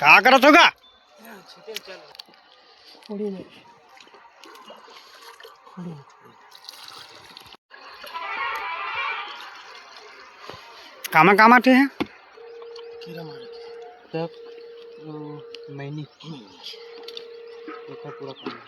क्या करत होगा? कामा कामा थे हैं तक मैनी देखा पूरा काम।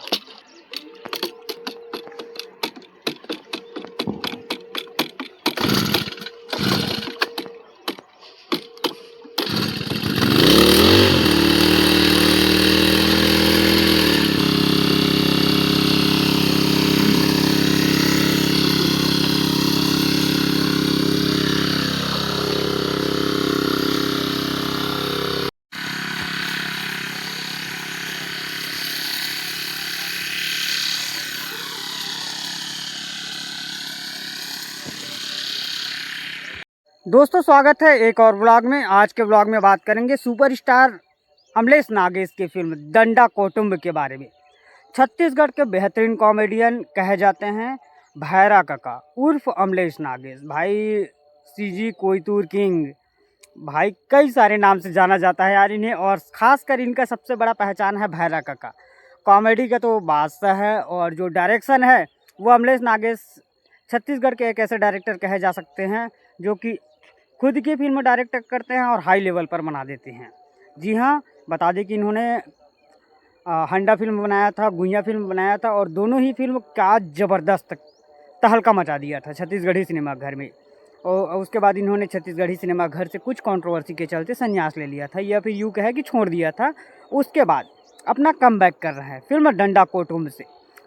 दोस्तों, स्वागत है एक और व्लॉग में। आज के व्लॉग में बात करेंगे सुपरस्टार अमलेश नागेश की फिल्म डंडा कौटुंब के बारे में। छत्तीसगढ़ के बेहतरीन कॉमेडियन कहे जाते हैं भैरा काका उर्फ अमलेश नागेश। भाई सीजी कोयतूर किंग, भाई कई सारे नाम से जाना जाता है यार इन्हें, और ख़ासकर इनका सबसे बड़ा पहचान है भैरा काका। कॉमेडी का तो बादशाह है, और जो डायरेक्शन है वो अमलेश नागेश छत्तीसगढ़ के एक ऐसे डायरेक्टर कहे जा सकते हैं जो कि खुद की फिल्म डायरेक्ट करते हैं और हाई लेवल पर बना देते हैं। जी हाँ, बता दें कि इन्होंने हंडा फिल्म बनाया था, गुइया फिल्म बनाया था, और दोनों ही फिल्म क्या ज़बरदस्त तहलका मचा दिया था छत्तीसगढ़ी सिनेमा घर में। और उसके बाद इन्होंने छत्तीसगढ़ी सिनेमा घर से कुछ कंट्रोवर्सी के चलते संन्यास ले लिया था, या फिर यूँ कहे कि छोड़ दिया था। उसके बाद अपना कमबैक कर रहे हैं फिल्म डंडा कौटुंब से।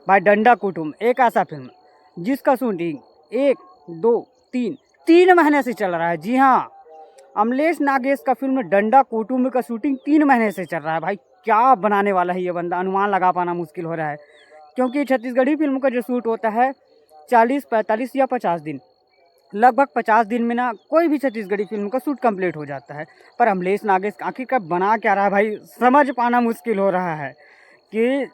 भाई डंडा कौटुंब एक ऐसा फिल्म जिसका शूटिंग 1, 2, 3 महीने से चल रहा है। जी हाँ, अमलेश नागेश का फिल्म डंडा कौटुंब का शूटिंग 3 महीने से चल रहा है। भाई क्या बनाने वाला है ये बंदा, अनुमान लगा पाना मुश्किल हो रहा है, क्योंकि छत्तीसगढ़ी फिल्म का जो शूट होता है 40, 45 या 50 दिन, लगभग 50 दिन में ना कोई भी छत्तीसगढ़ी फिल्म का शूट कंप्लीट हो जाता है। पर अमलेश नागेश आखिरकार बना क्या रहा है भाई, समझ पाना मुश्किल हो रहा है कि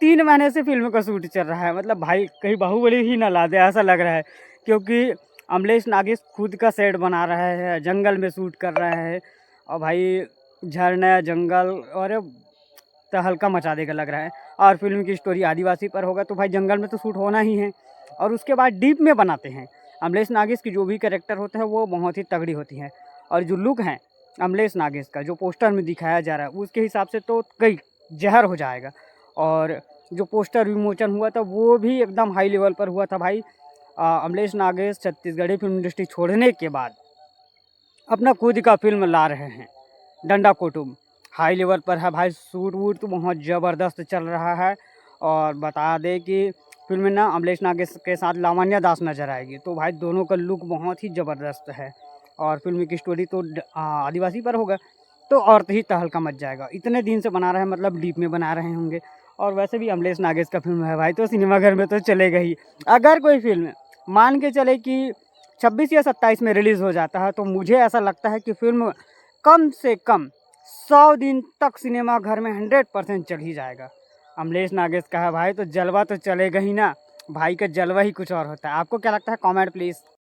3 महीने से फिल्म का शूट चल रहा है। मतलब भाई कहीं बाहुबली ही ना ला दे ऐसा लग रहा है, क्योंकि अमलेश नागेश खुद का सेट बना रहा है, जंगल में शूट कर रहा है, और भाई झरना जंगल और तहलका मचा देगा लग रहा है। और फिल्म की स्टोरी आदिवासी पर होगा, तो भाई जंगल में तो शूट होना ही है। और उसके बाद डीप में बनाते हैं। अमलेश नागेश की जो भी कैरेक्टर होता है वो बहुत ही तगड़ी होती है, और जो लुक है अमलेश नागेश का जो पोस्टर में दिखाया जा रहा है उसके हिसाब से तो कई जहर हो जाएगा। और जो पोस्टर विमोचन हुआ था वो भी एकदम हाई लेवल पर हुआ था भाई। अमलेश नागेश छत्तीसगढ़ी फिल्म इंडस्ट्री छोड़ने के बाद अपना खुद का फिल्म ला रहे हैं डंडा कौटुंब। हाई लेवल पर है भाई, शूट वूट तो बहुत ज़बरदस्त चल रहा है। और बता दें कि फिल्म में ना अमलेश नागेश के साथ लावण्या दास नज़र आएगी, तो भाई दोनों का लुक बहुत ही ज़बरदस्त है। और फिल्म की स्टोरी तो आदिवासी पर होगा, तो और ही तहलका मच जाएगा। इतने दिन से बना रहे हैं, मतलब डीप में बना रहे होंगे। और वैसे भी अमलेश नागेश का फिल्म है भाई, तो सिनेमाघर में तो चलेगा ही। अगर कोई फिल्म मान के चले कि 26 या 27 में रिलीज़ हो जाता है, तो मुझे ऐसा लगता है कि फिल्म कम से कम 100 दिन तक सिनेमाघर में 100% चल ही जाएगा। अमलेश नागेश का है भाई, तो जलवा तो चलेगा ही ना। भाई का जलवा ही कुछ और होता है। आपको क्या लगता है? Comment please.